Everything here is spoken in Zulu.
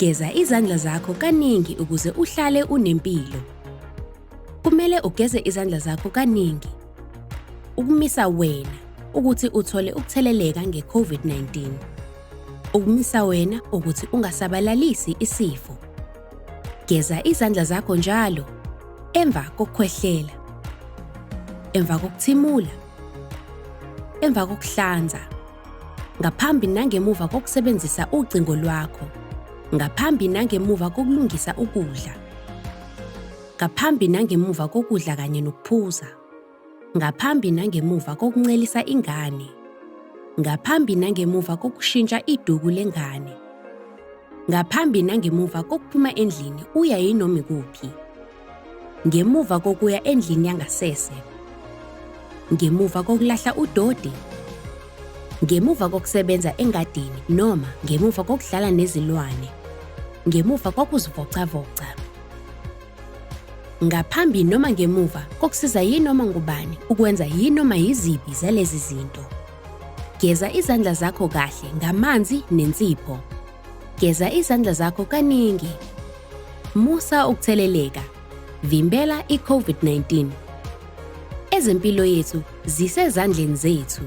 Geza izandla zakho kaningi ukuze uhlale unempilo. Kumele ugeze izandla zakho kaningi. Ukumisa wena ukuthi uthole ukutheleleka nge-COVID-19. Ukumisa wena ukuthi ungasabalalisi isifo. Geza izandla zakho njalo, emva kokukhwehlela, emva kokuthimula, emva kokuhlanza, ngaphambi nangemuva kokusebenzisa ucingo lwakho, ngaphambi nangemuva kokulungisa ukudla, ngaphambi nangemuva kokudla kanye nokuphuza, ngaphambi nangemuva kokuncelisa ingane, ngaphambi nangemuva kokushintsha iduku lengane, ngaphambi nangemuva kokuphuma endlini uya yinoma ikuphi, ngemuva kokuya endlini yangasese, ngemuva kokulahla udodi, ngemuva kokusebenza engadini noma ngemuva kokudlala nezilwane, ngemuva kokuzivocavoca, ngaphambi noma ngemuva kokusiza yinoma ngubani ukwenza yinoma yiziphi zalezi zinto. Geza izandla zakho kahle ngamanzi nensipho. Geza izandla zakho kaningi. Musa ukutheleleka. Vimbela i-COVID-19. Ezempilo yethu zisezandleni zethu.